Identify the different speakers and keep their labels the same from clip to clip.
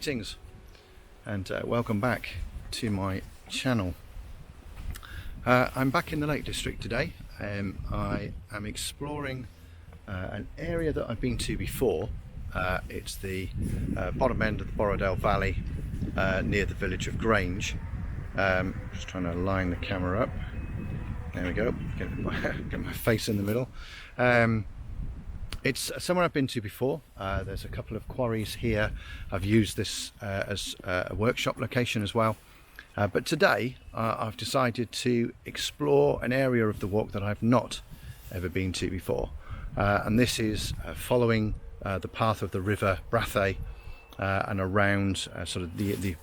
Speaker 1: Greetings and welcome back to my channel. I'm back in the Lake District today. I am exploring an area that I've been to before. It's the bottom end of the Borrowdale Valley near the village of Grange. Just trying to line the camera up. There we go, get my face in the middle. It's somewhere I've been to before. There's a couple of quarries here. I've used this as a workshop location as well. But today I've decided to explore an area of the walk that I've not ever been to before. And this is following the path of the river Brathay and around sort of the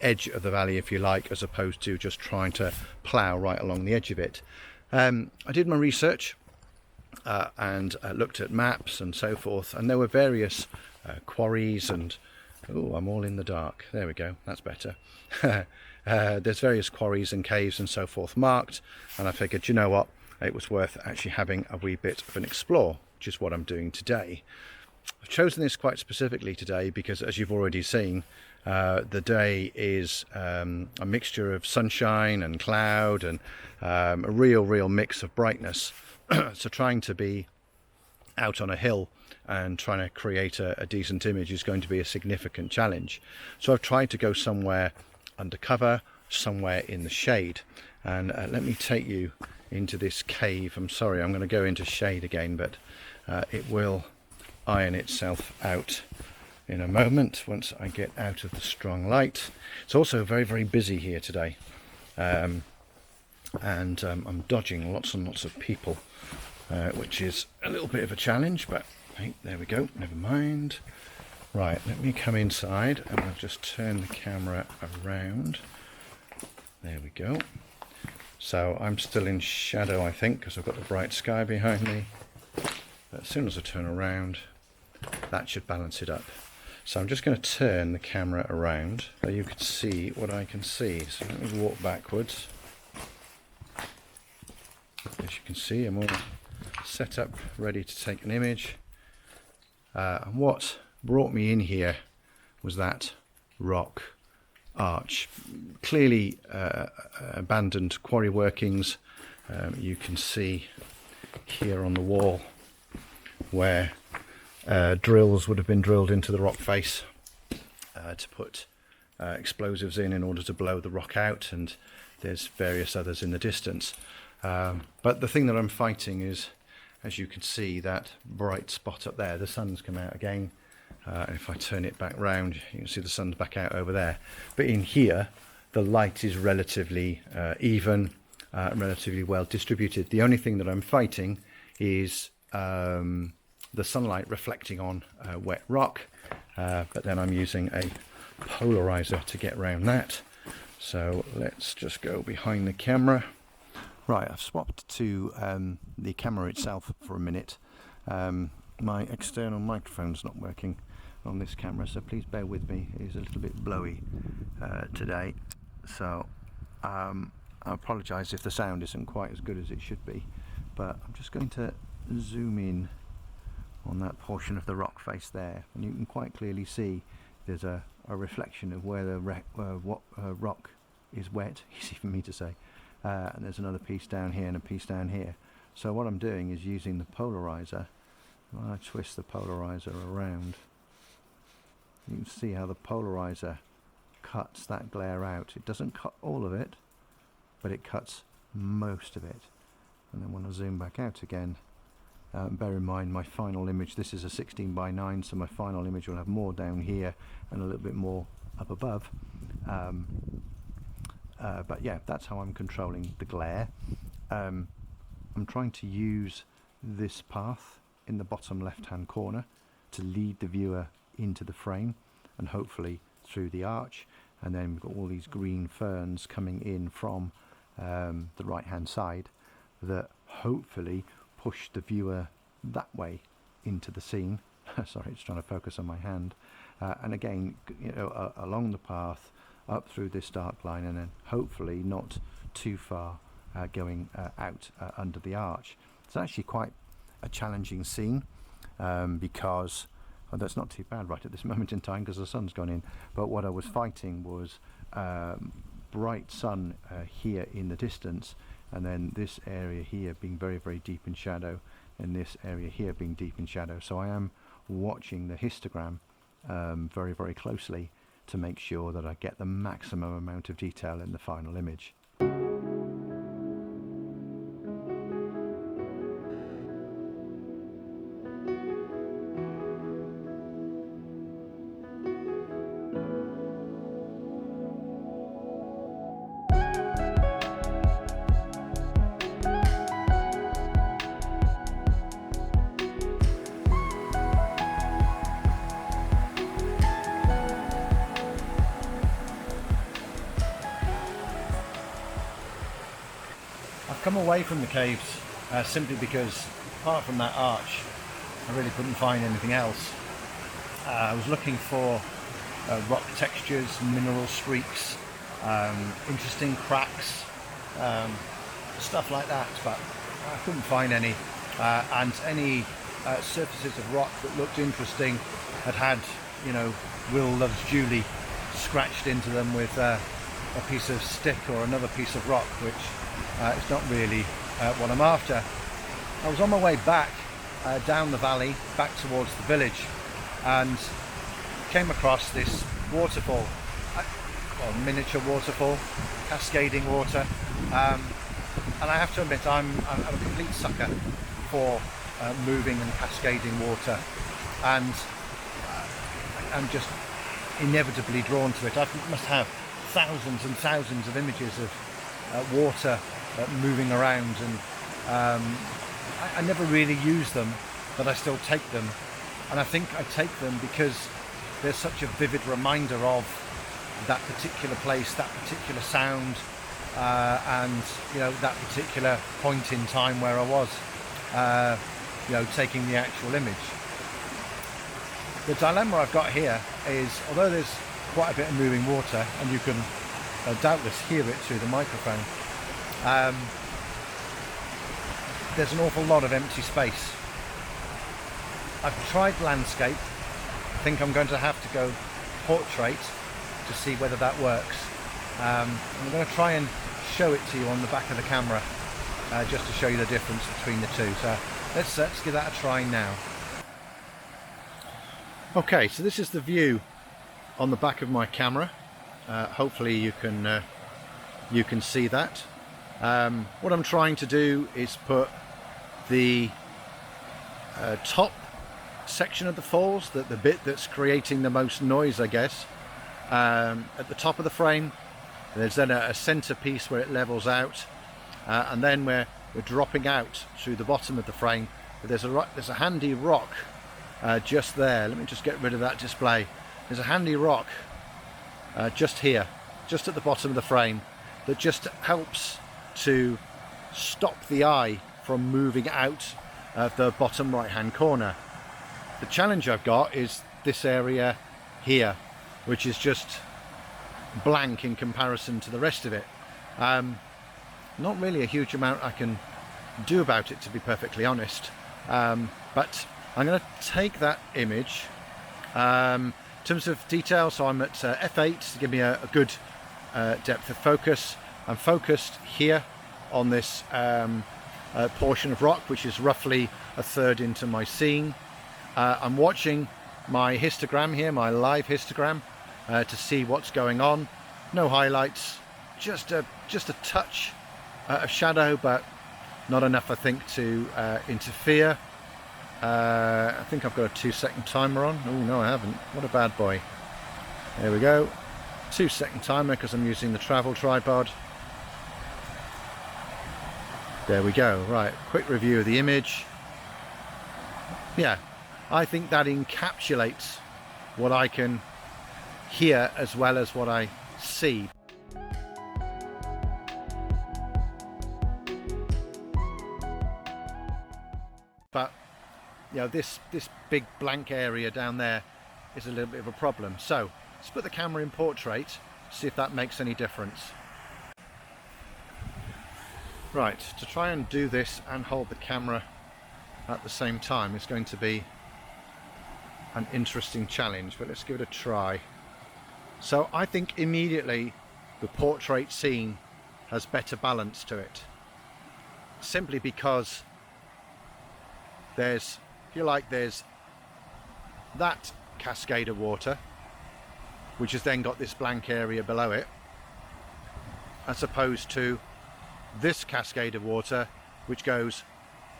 Speaker 1: edge of the valley, if you like, as opposed to just trying to plough right along the edge of it. I did my research and looked at maps and so forth, and there were various quarries and I'm all in the dark. There we go, that's better. There's various quarries and caves and so forth marked, and I figured, you know what, it was worth actually having a wee bit of an explore, which is what I'm doing today. I've chosen this quite specifically today because, as you've already seen, the day is a mixture of sunshine and cloud and a real mix of brightness. So trying to be out on a hill and trying to create a decent image is going to be a significant challenge. So I've tried to go somewhere undercover, somewhere in the shade. And let me take you into this cave. I'm sorry, I'm going to go into shade again, but it will iron itself out in a moment once I get out of the strong light. It's also very busy here today. I'm dodging lots and lots of people, which is a little bit of a challenge, but hey, there we go, never mind. Right, let me come inside and I'll just turn the camera around. There we go. So I'm still in shadow, I think, because I've got the bright sky behind me. But as soon as I turn around, that should balance it up. So I'm just going to turn the camera around so you can see what I can see. So let me walk backwards. As you can see, I'm all set up, ready to take an image. And what brought me in here was that rock arch. Clearly abandoned quarry workings. You can see here on the wall where drills would have been drilled into the rock face to put explosives in order to blow the rock out, and there's various others in the distance. But the thing that I'm fighting is, as you can see, that bright spot up there. The sun's come out again. If I turn it back round, you can see the sun's back out over there. But in here, the light is relatively even, relatively well distributed. The only thing that I'm fighting is the sunlight reflecting on wet rock. But then I'm using a polarizer to get around that. So let's just go behind the camera. Right, I've swapped to the camera itself for a minute. My external microphone's not working on this camera, so please bear with me. It is a little bit blowy today, so I apologise if the sound isn't quite as good as it should be, but I'm just going to zoom in on that portion of the rock face there, and you can quite clearly see there's a reflection of where the rock is wet, easy for me to say. And there's another piece down here and a piece down here. So what I'm doing is using the polarizer. When I twist the polarizer around, you can see how the polarizer cuts that glare out. It doesn't cut all of it, but it cuts most of it. And then when I zoom back out again, bear in mind my final image, this is a 16:9, so my final image will have more down here and a little bit more up above. But yeah, that's how I'm controlling the glare. I'm trying to use this path in the bottom left hand corner to lead the viewer into the frame and hopefully through the arch, and then we've got all these green ferns coming in from the right hand side that hopefully push the viewer that way into the scene. Sorry, it's trying to focus on my hand. And again, you know, along the path up through this dark line, and then hopefully not too far going out under the arch. It's actually quite a challenging scene because Oh, that's not too bad right at this moment in time because the sun's gone in. But what I was fighting was bright sun here in the distance, and then this area here being very, very deep in shadow, and this area here being deep in shadow. So I am watching the histogram very, very closely to make sure that I get the maximum amount of detail in the final image. I've come away from the caves simply because, apart from that arch, I really couldn't find anything else. I was looking for rock textures, mineral streaks, interesting cracks, stuff like that, but I couldn't find any. And any surfaces of rock that looked interesting had, you know, Will Loves Julie scratched into them with a piece of stick or another piece of rock, which it's not really what I'm after. I was on my way back down the valley, back towards the village, and came across this waterfall, well, miniature waterfall, cascading water, and I have to admit I'm a complete sucker for moving and cascading water, and I'm just inevitably drawn to it. I must have thousands and thousands of images of water moving around, and I never really use them, but I still take them, and I think I take them because there's such a vivid reminder of that particular place, that particular sound, and you know, that particular point in time where I was, you know, taking the actual image. The dilemma I've got here is, although there's quite a bit of moving water, and you can doubtless hear it through the microphone, there's an awful lot of empty space. I've tried landscape. I think I'm going to have to go portrait to see whether that works. I'm going to try and show it to you on the back of the camera, just to show you the difference between the two. So let's give that a try now. Okay, so this is the view on the back of my camera. Hopefully you can see that. What I'm trying to do is put the top section of the falls, the bit that's creating the most noise, I guess, at the top of the frame. There's then a center piece where it levels out, and then we're dropping out through the bottom of the frame. But there's a handy rock just there. Let me just get rid of that display. There's a handy rock just here, just at the bottom of the frame, that just helps to stop the eye from moving out of the bottom right hand corner. The challenge I've got is this area here, which is just blank in comparison to the rest of it. Not really a huge amount I can do about it, to be perfectly honest, but I'm going to take that image. In terms of detail, so I'm at f8 to give me a good depth of focus. I'm focused here on this portion of rock, which is roughly a third into my scene. I'm watching my histogram here, my live histogram, to see what's going on. No highlights, just a touch of shadow, but not enough, I think, to interfere. I think I've got a 2-second timer on. Oh no, I haven't. What a bad boy. There we go. 2-second timer because I'm using the travel tripod. There we go. Right, quick review of the image. Yeah, I think that encapsulates what I can hear as well as what I see. But you know, this big blank area down there is a little bit of a problem. So let's put the camera in portrait, see if that makes any difference. Right, to try and do this and hold the camera at the same time is going to be an interesting challenge, but let's give it a try. So I think immediately the portrait scene has better balance to it, simply because there's, if you like, there's that cascade of water, which has then got this blank area below it, as opposed to this cascade of water which goes,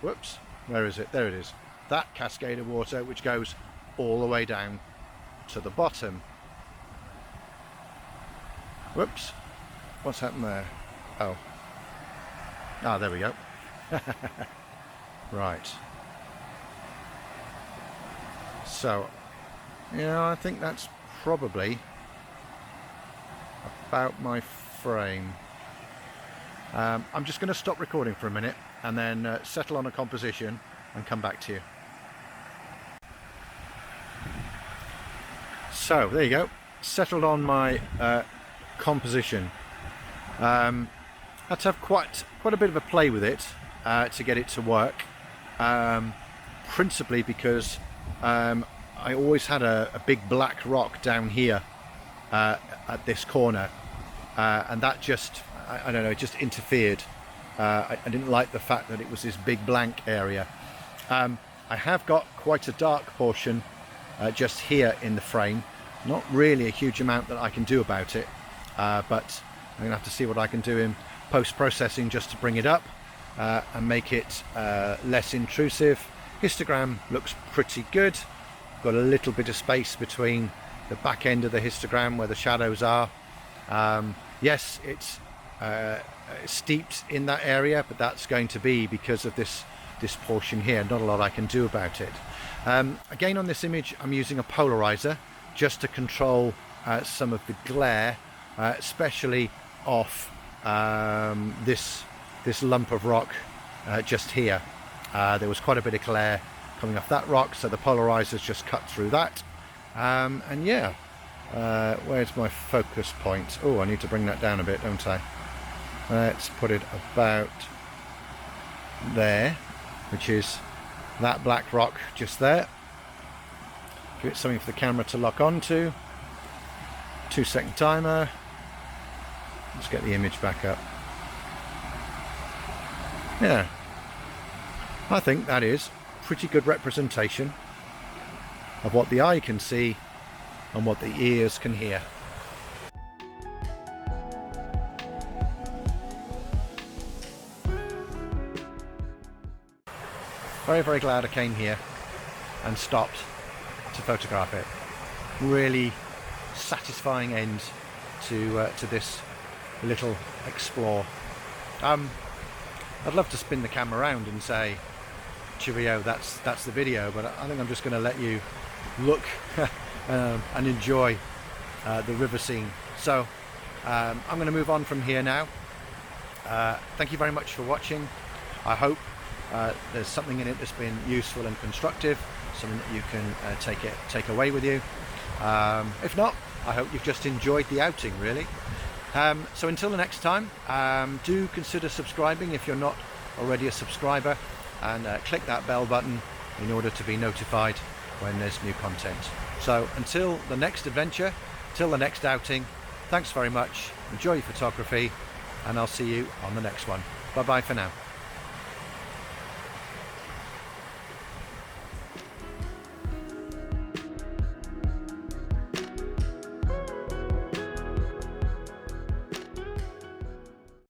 Speaker 1: whoops, where is it? There it is. That cascade of water which goes all the way down to the bottom. Whoops, what's happened there? Oh, there we go. Right. So, I think that's probably about my frame. I'm just going to stop recording for a minute and then settle on a composition and come back to you. So there you go, settled on my composition. Had to have quite a bit of a play with it to get it to work, principally because I always had a big black rock down here at this corner, and that just, I don't know, it just interfered. I didn't like the fact that it was this big blank area. I have got quite a dark portion just here in the frame. Not really a huge amount that I can do about it, but I'm going to have to see what I can do in post-processing just to bring it up and make it less intrusive. Histogram looks pretty good. Got a little bit of space between the back end of the histogram where the shadows are. Yes, it's steeped in that area, but that's going to be because of this portion here. Not a lot I can do about it. Again, on this image I'm using a polarizer just to control some of the glare, especially off this lump of rock just here. There was quite a bit of glare coming off that rock, so the polarizer's just cut through that. And yeah, where's my focus point? Oh, I need to bring that down a bit, don't I? Let's put it about there, which is that black rock just there. Give it something for the camera to lock onto. 2-second timer. Let's get the image back up. Yeah, I think that is pretty good representation of what the eye can see and what the ears can hear. Very, very glad I came here and stopped to photograph it. Really satisfying end to this little explore. I'd love to spin the camera around and say, cheerio, that's the video, but I think I'm just going to let you look and enjoy the river scene. So I'm going to move on from here now. Thank you very much for watching. I hope there's something in it that's been useful and constructive, something that you can take away with you. If not, I hope you've just enjoyed the outing, really. So until the next time, do consider subscribing if you're not already a subscriber, and click that bell button in order to be notified when there's new content. So until the next adventure, till the next outing, thanks very much, enjoy your photography, and I'll see you on the next one. Bye bye for now.